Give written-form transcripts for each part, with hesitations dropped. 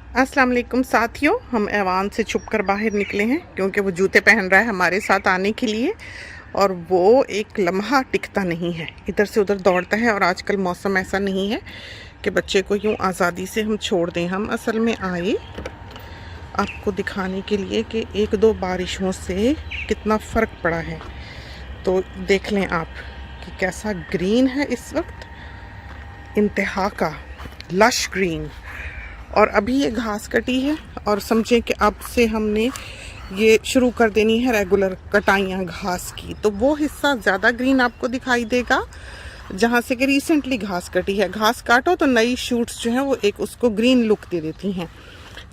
अस्सलाम वालेकुम साथियों, हम ऐवान से छुप कर बाहर निकले हैं क्योंकि वो जूते पहन रहा है हमारे साथ आने के लिए और वो एक लम्हा टिकता नहीं है, इधर से उधर दौड़ता है। और आजकल मौसम ऐसा नहीं है कि बच्चे को यूँ आज़ादी से हम छोड़ दें। हम असल में आए आपको दिखाने के लिए कि एक दो बारिशों से कितना फ़र्क पड़ा है। तो देख लें आप कि कैसा ग्रीन है इस वक्त, इंतहा का लश ग्रीन। और अभी ये घास कटी है और समझें कि अब से हमने ये शुरू कर देनी है रेगुलर कटाइयाँ घास की। तो वो हिस्सा ज़्यादा ग्रीन आपको दिखाई देगा जहाँ से कि रिसेंटली घास कटी है। घास काटो तो नई शूट्स जो हैं वो एक उसको ग्रीन लुक दे देती हैं।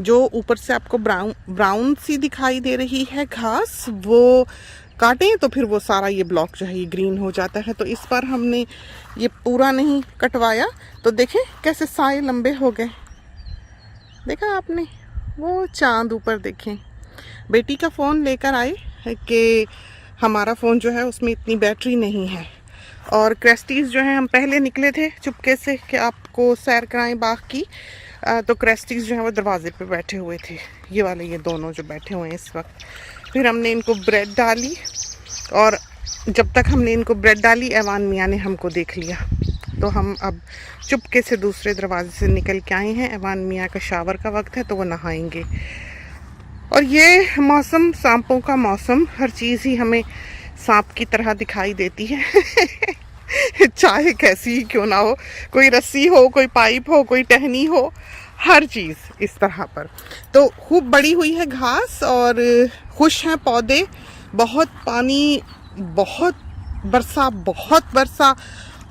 जो ऊपर से आपको ब्राउन सी दिखाई दे रही है घास, वो काटें तो फिर वो सारा ये ब्लॉक जो है ये ग्रीन हो जाता है। तो इस बार हमने ये पूरा नहीं कटवाया। तो देखें कैसे साए लंबे हो गए, देखा आपने? वो चांद ऊपर देखें। बेटी का फ़ोन लेकर आए कि हमारा फ़ोन जो है उसमें इतनी बैटरी नहीं है। और क्रेस्टीज़ जो हैं, हम पहले निकले थे चुपके से कि आपको सैर कराएं बाग की। तो क्रेस्टीज़ जो हैं वो दरवाजे पे बैठे हुए थे, ये वाले, ये दोनों जो बैठे हुए हैं इस वक्त। फिर हमने इनको ब्रेड डाली और जब तक हमने इनको ब्रेड डाली ऐवान मियाँ ने हमको देख लिया। तो हम अब चुपके से दूसरे दरवाजे से निकल के आए हैं। ऐवान मियाँ का शावर का वक्त है तो वो नहाएंगे। और ये मौसम सांपों का मौसम, हर चीज़ ही हमें सांप की तरह दिखाई देती है चाहे कैसी ही क्यों ना हो, कोई रस्सी हो, कोई पाइप हो, कोई टहनी हो, हर चीज़ इस तरह पर। तो खूब बड़ी हुई है घास और खुश हैं पौधे। बहुत पानी, बहुत बरसा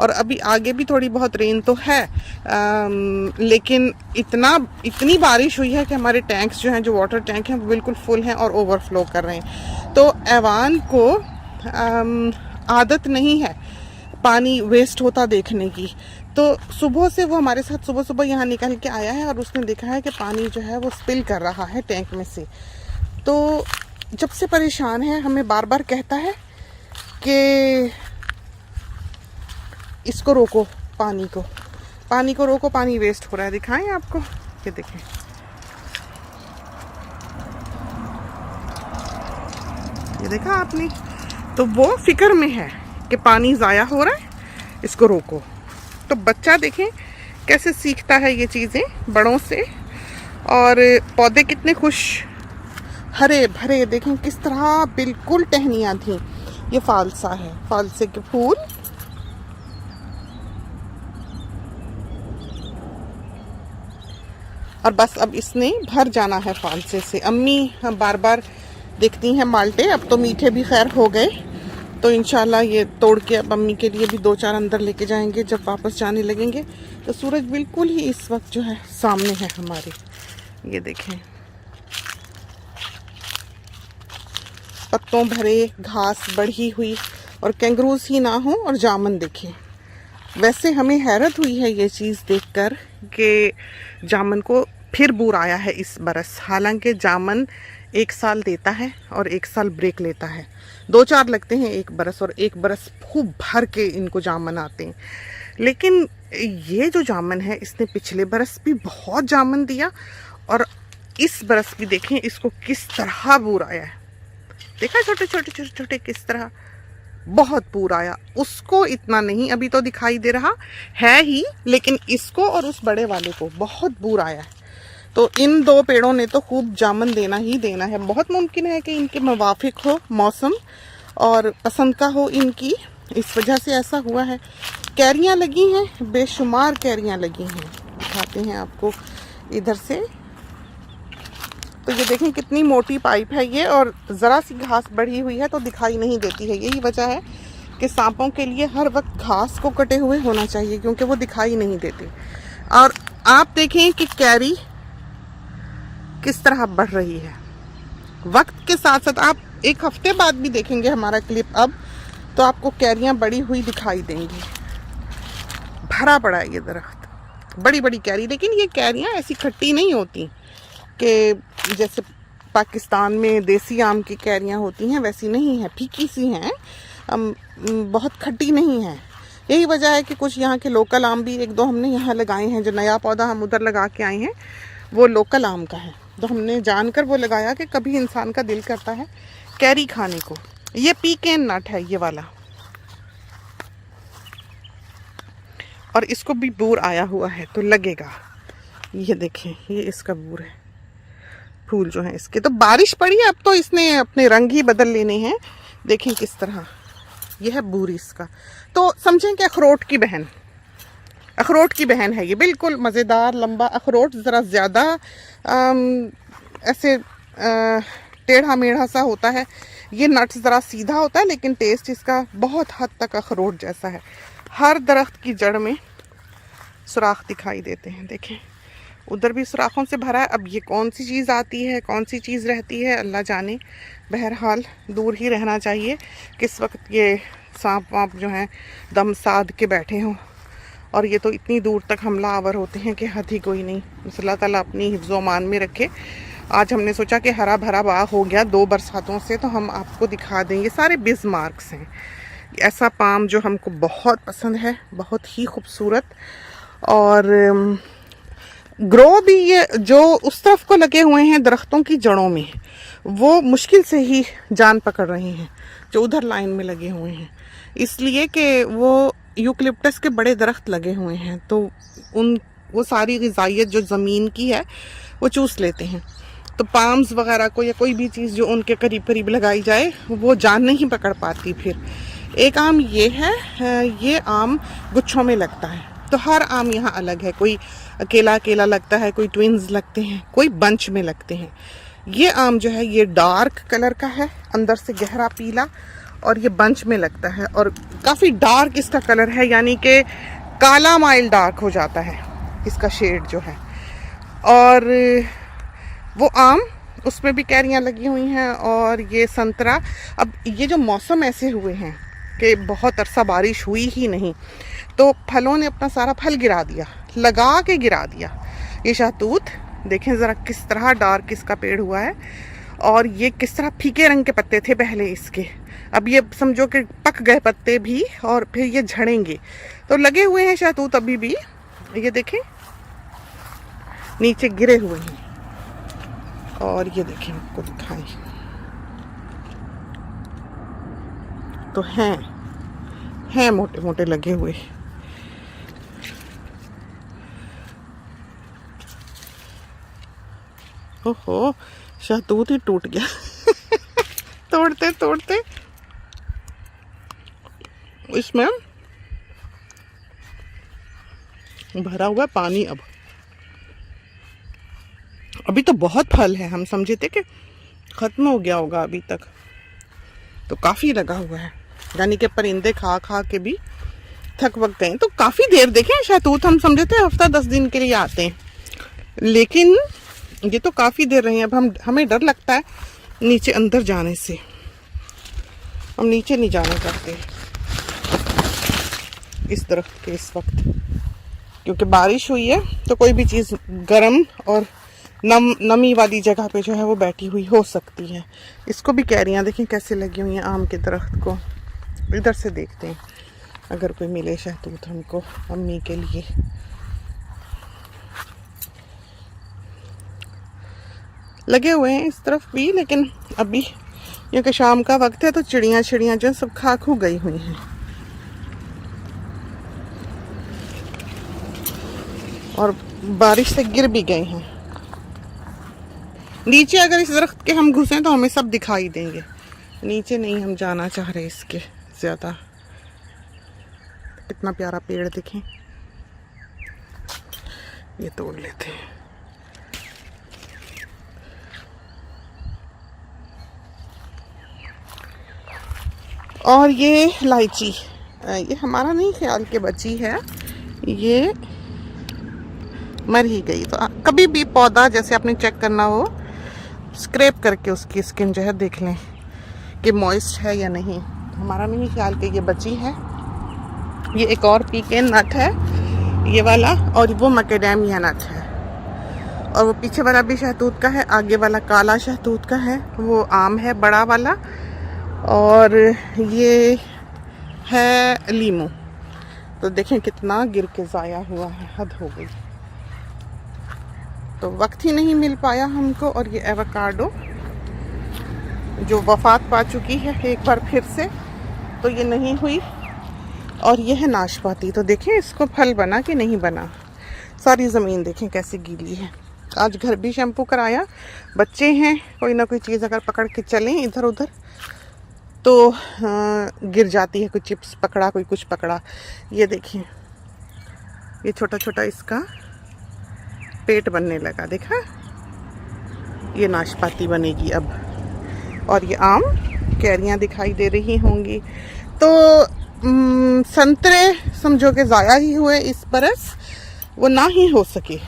और अभी आगे भी थोड़ी बहुत रेन तो है, लेकिन इतनी बारिश हुई है कि हमारे टैंक्स जो हैं, जो वाटर टैंक हैं, वो बिल्कुल फुल हैं और ओवरफ्लो कर रहे हैं। तो ऐवान को आदत नहीं है पानी वेस्ट होता देखने की। तो सुबह से वो हमारे साथ सुबह सुबह यहाँ निकल के आया है और उसने देखा है कि पानी जो है वो स्पिल कर रहा है टैंक में से। तो जब से परेशान है, हमें बार बार कहता है कि इसको रोको, पानी को रोको, पानी वेस्ट हो रहा है। दिखाएं आपको, ये देखें, ये देखा आपने? तो वो फिक्र में है कि पानी ज़ाया हो रहा है, इसको रोको। तो बच्चा देखें कैसे सीखता है ये चीज़ें बड़ों से। और पौधे कितने खुश, हरे भरे, देखें किस तरह बिल्कुल टहनियाँ थी। ये फालसा है, फालसे के फूल। और बस अब इसने भर जाना है फालसे से। अम्मी बार बार देखती हैं माल्टे, अब तो मीठे भी खैर हो गए। तो इंशाल्लाह ये तोड़ के अब अम्मी के लिए भी दो चार अंदर लेके जाएंगे जब वापस जाने लगेंगे। तो सूरज बिल्कुल ही इस वक्त जो है सामने है हमारे, ये देखें, पत्तों भरे, घास बढ़ी हुई, और कैंगरूज ही ना हो और जामन देखें। वैसे हमें हैरत हुई है ये चीज़ देखकर कि जामन को फिर बूर आया है इस बरस। हालांकि जामन एक साल देता है और एक साल ब्रेक लेता है, दो चार लगते हैं एक बरस, और एक बरस खूब भर के इनको जामन आते हैं। लेकिन ये जो जामन है, इसने पिछले बरस भी बहुत जामन दिया और इस बरस भी देखें इसको किस तरह बूर आया है। देखा छोटे छोटे छोटे छोटे किस तरह बहुत पूर आया। उसको इतना नहीं अभी तो दिखाई दे रहा है ही, लेकिन इसको और उस बड़े वाले को बहुत बूर आया है। तो इन दो पेड़ों ने तो खूब जामन देना ही देना है। बहुत मुमकिन है कि इनके मुवाफिक हो मौसम और पसंद का हो इनकी, इस वजह से ऐसा हुआ है। कैरियाँ लगी हैं, बेशुमार कैरियाँ लगी हैं, दिखाते हैं आपको इधर से। तो ये देखें कितनी मोटी पाइप है ये, और ज़रा सी घास बढ़ी हुई है तो दिखाई नहीं देती है। यही वजह है कि सांपों के लिए हर वक्त घास को कटे हुए होना चाहिए क्योंकि वो दिखाई नहीं देते। और आप देखें कि कैरी किस तरह बढ़ रही है वक्त के साथ साथ। आप एक हफ्ते बाद भी देखेंगे हमारा क्लिप अब, तो आपको कैरियाँ बड़ी हुई दिखाई देंगी। भरा पड़ा है ये दरख्त, बड़ी बड़ी कैरी। लेकिन ये कैरियाँ ऐसी खट्टी नहीं होती कि जैसे पाकिस्तान में देसी आम की कैरियाँ होती हैं, वैसी नहीं है, फीकी सी हैं, बहुत खट्टी नहीं है। यही वजह है कि कुछ यहाँ के लोकल आम भी एक दो हमने यहाँ लगाए हैं। जो नया पौधा हम उधर लगा के आए हैं वो लोकल आम का है, तो हमने जानकर वो लगाया कि कभी इंसान का दिल करता है कैरी खाने को। ये पीकेन नट है ये वाला, और इसको भी बूर आया हुआ है तो लगेगा। ये देखें, ये इसका बूर है, फूल जो है इसके। तो बारिश पड़ी है अब तो इसने अपने रंग ही बदल लेने हैं। देखें किस तरह, यह है बूर इसका। तो समझें कि अखरोट की बहन, अखरोट की बहन है ये, बिल्कुल मज़ेदार लंबा अखरोट, ज़रा ज़्यादा ऐसे टेढ़ा मेढ़ा सा होता है। ये नट्स ज़रा सीधा होता है, लेकिन टेस्ट इसका बहुत हद तक अखरोट जैसा है। हर दरख्त की जड़ में सुराख दिखाई देते हैं, देखें उधर भी सुराखों से भरा है। अब ये कौन सी चीज़ आती है, कौन सी चीज़ रहती है, अल्लाह जाने। बहरहाल दूर ही रहना चाहिए, किस वक्त ये सांप वाँप जो हैं दम साध के बैठे हों, और ये तो इतनी दूर तक हमला आवर होते हैं कि हद ही कोई नहीं। अल्लाह ताला अपनी हिफ्ज़ो अमान में रखे। आज हमने सोचा कि हरा भरा बाग हो गया 2 बरसातों से, तो हम आपको दिखा देंगे। सारे बिस्मार्क्स हैं, ऐसा पाम जो हमको बहुत पसंद है, बहुत ही खूबसूरत। और ग्रो भी ये जो उस तरफ को लगे हुए हैं दरख्तों की जड़ों में, वो मुश्किल से ही जान पकड़ रहे हैं जो उधर लाइन में लगे हुए हैं, इसलिए कि वो यूकलिप्टस के बड़े दरख्त लगे हुए हैं, तो वो सारी ग़िज़ाइयत जो ज़मीन की है वो चूस लेते हैं। तो पाम्स वगैरह को या कोई भी चीज़ जो उनके करीब करीब लगाई जाए वो जान नहीं पकड़ पाती। फिर एक आम ये है, ये आम गुच्छों में लगता है, तो हर आम यहाँ अलग है। कोई अकेला अकेला लगता है, कोई ट्विंस लगते हैं, कोई बंच में लगते हैं। ये आम जो है ये डार्क कलर का है, अंदर से गहरा पीला, और ये बंच में लगता है और काफ़ी डार्क इसका कलर है, यानी कि काला माइल डार्क हो जाता है इसका शेड जो है। और वो आम, उसमें भी कैरियाँ लगी हुई हैं। और ये संतरा, अब ये जो मौसम ऐसे हुए हैं कि बहुत अरसा बारिश हुई ही नहीं, तो फलों ने अपना सारा फल गिरा दिया, लगा के गिरा दिया। ये शहतूत देखें ज़रा किस तरह डार्क इसका पेड़ हुआ है, और ये किस तरह फीके रंग के पत्ते थे पहले इसके, अब ये समझो कि पक गए पत्ते भी, और फिर ये झड़ेंगे। तो लगे हुए हैं शहतूत अभी भी, ये देखें नीचे गिरे हुए हैं। और ये देखें, आपको दिखाएं तो हैं मोटे मोटे लगे हुए। ओहो, शहतूत ही टूट गया तोड़ते तोड़ते। इसमें भरा हुआ पानी। अब अभी तो बहुत फल है, हम समझे थे कि ख़त्म हो गया होगा, अभी तक तो काफ़ी लगा हुआ है, यानी कि परिंदे खा खा के भी थक वक गए। तो काफ़ी देर देखें शहतूत, हम समझे थे हफ्ता 10 दिन के लिए आते हैं, लेकिन ये तो काफ़ी देर रहे हैं। अब हमें डर लगता है नीचे अंदर जाने से, हम नीचे नहीं जाना चाहते इस दरख्त के इस वक्त, क्योंकि बारिश हुई है तो कोई भी चीज़ गर्म और नमी वाली जगह पे जो है वो बैठी हुई हो सकती है। इसको भी कैरियाँ देखें कैसे लगी हुई हैं आम के दरख्त को। इधर से देखते हैं अगर कोई मिले शहतूत हमको अम्मी के लिए। लगे हुए हैं इस तरफ भी, लेकिन अभी क्योंकि शाम का वक्त है तो चिड़ियाँ जो सब खा खू गई हुई हैं। और बारिश से गिर भी गए हैं। नीचे अगर इस दरख्त के हम घुसें तो हमें सब दिखाई देंगे, नीचे नहीं हम जाना चाह रहे इसके ज़्यादा। कितना प्यारा पेड़ देखें, ये तोड़ लेते हैं। और ये इलायची, ये हमारा नहीं ख्याल के बची है, ये मर ही गई। तो कभी भी पौधा जैसे आपने चेक करना हो, स्क्रैप करके उसकी स्किन जो है देख लें कि मॉइस्ट है या नहीं। हमारा नहीं ख्याल कि ये बची है। ये एक और पीकेन नट है ये वाला, और वो मैकेडेमिया नट है। और वो पीछे वाला भी शहतूत का है, आगे वाला काला शहतूत का है, वो आम है बड़ा वाला। और ये है लीमू। तो देखें कितना गिर के ज़ाया हुआ है, हद हो गई। तो वक्त ही नहीं मिल पाया हमको। और ये एवोकाडो जो वफात पा चुकी है एक बार फिर से, तो ये नहीं हुई। और ये है नाशपाती, तो देखें इसको फल बना कि नहीं बना। सारी ज़मीन देखें कैसी गीली है। आज घर भी शैम्पू कराया। बच्चे हैं, कोई ना कोई चीज़ अगर पकड़ के चलें इधर उधर तो गिर जाती है। कोई चिप्स पकड़ा, कोई कुछ पकड़ा। ये देखिए, ये छोटा छोटा इसका पेट बनने लगा, देखा। ये नाशपाती बनेगी अब। और ये आम, कैरियाँ दिखाई दे रही होंगी। तो संतरे समझो कि ज़ाया ही हुए इस बरस, वो ना ही हो सके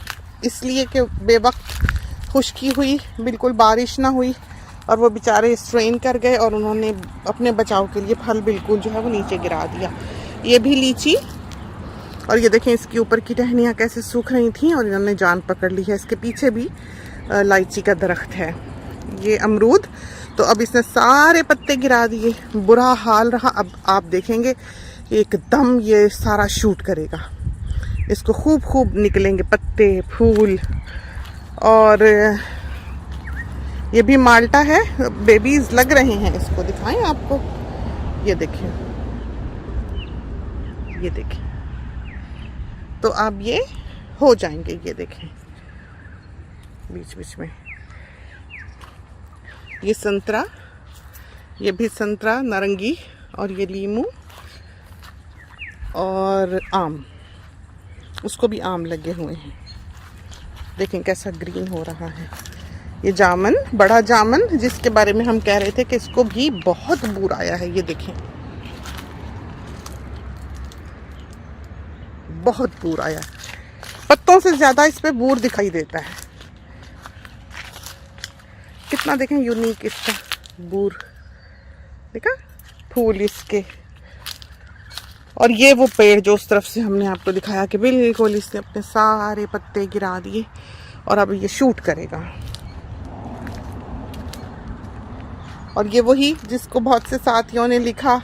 इसलिए कि बेवक्त खुश्की हुई, बिल्कुल बारिश ना हुई और वो बेचारे स्ट्रेन कर गए और उन्होंने अपने बचाव के लिए फल बिल्कुल जो है वो नीचे गिरा दिया। ये भी लीची, और ये देखें इसके ऊपर की टहनियाँ कैसे सूख रही थी और इन्होंने जान पकड़ ली है। इसके पीछे भी लाइची का दरख्त है। ये अमरूद, तो अब इसने सारे पत्ते गिरा दिए, बुरा हाल रहा। अब आप देखेंगे एकदम ये सारा शूट करेगा, इसको खूब खूब निकलेंगे पत्ते फूल। और ये भी माल्टा है, बेबीज लग रहे हैं। इसको दिखाएं आपको, ये देखिए, ये देखिए। तो अब ये हो जाएंगे, ये देखें बीच बीच में। ये संतरा, ये भी संतरा नारंगी, और ये लीमू और आम, उसको भी आम लगे हुए हैं। देखें कैसा ग्रीन हो रहा है। ये जामन, बड़ा जामन, जिसके बारे में हम कह रहे थे कि इसको भी बहुत बूर आया है। ये देखें बहुत बूर आया है, पत्तों से ज्यादा इस पे बूर दिखाई देता है। कितना देखें यूनिक इसका बूर, देखा फूल इसके। और ये वो पेड़ जो उस तरफ से हमने आपको दिखाया कि बिल्कुल इसने अपने सारे पत्ते गिरा दिए और अब ये शूट करेगा। और ये वही जिसको बहुत से साथियों ने लिखा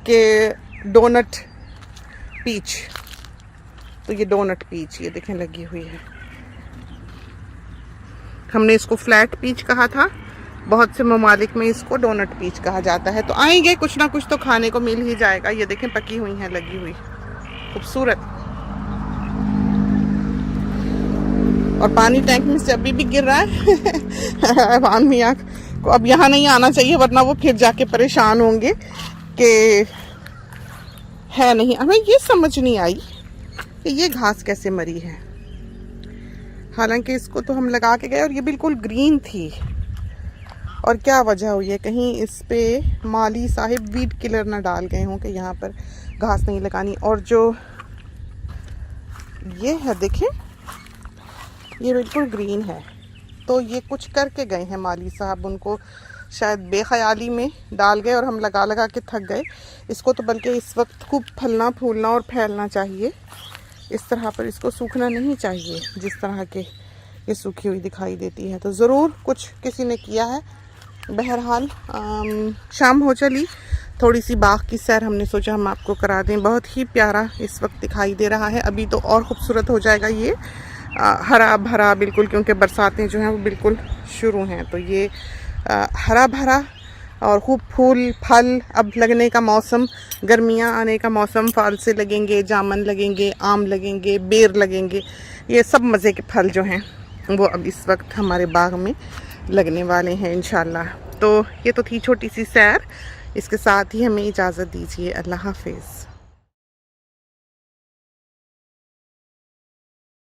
कि डोनट पीच, तो ये डोनट पीच ये देखें लगी हुई है। हमने इसको फ्लैट पीच कहा था, बहुत से ममालिक में इसको डोनट पीच कहा जाता है। तो आएंगे कुछ ना कुछ तो खाने को मिल ही जाएगा। ये देखें पकी हुई हैं, लगी हुई, खूबसूरत। और पानी टैंक में से अभी भी गिर रहा है। अवान मियाँ को अब यहाँ नहीं आना चाहिए, वरना वो फिर जाके परेशान होंगे कि है नहीं। हमें ये समझ नहीं आई कि ये घास कैसे मरी है। हालांकि इसको तो हम लगा के गए और ये बिल्कुल ग्रीन थी। और क्या वजह हुई है, कहीं इस पे माली साहिब वीड किलर ना डाल गए हों कि यहाँ पर घास नहीं लगानी। और जो ये है देखें, ये बिल्कुल ग्रीन है। तो ये कुछ करके गए हैं माली साहब, उनको शायद बेख्याली में डाल गए और हम लगा लगा के थक गए। इसको तो बल्कि इस वक्त खूब फलना फूलना और फैलना चाहिए। इस तरह पर इसको सूखना नहीं चाहिए जिस तरह के ये सूखी हुई दिखाई देती है। तो ज़रूर कुछ किसी ने किया है। बहरहाल शाम हो चली, थोड़ी सी बाग की सैर हमने सोचा हम आपको करा दें। बहुत ही प्यारा इस वक्त दिखाई दे रहा है। अभी तो और ख़ूबसूरत हो जाएगा ये, हरा भरा बिल्कुल, क्योंकि बरसातें जो हैं वो बिल्कुल शुरू हैं। तो ये हरा भरा और खूब फूल फल अब लगने का मौसम, गर्मियाँ आने का मौसम। फल से लगेंगे, जामन लगेंगे, आम लगेंगे, बेर लगेंगे। ये सब मज़े के फल जो हैं वो अब इस वक्त हमारे बाग में लगने वाले हैं इंशाल्लाह। तो ये तो थी छोटी सी सैर, इसके साथ ही हमें इजाज़त दीजिए। अल्लाह हाफिज़।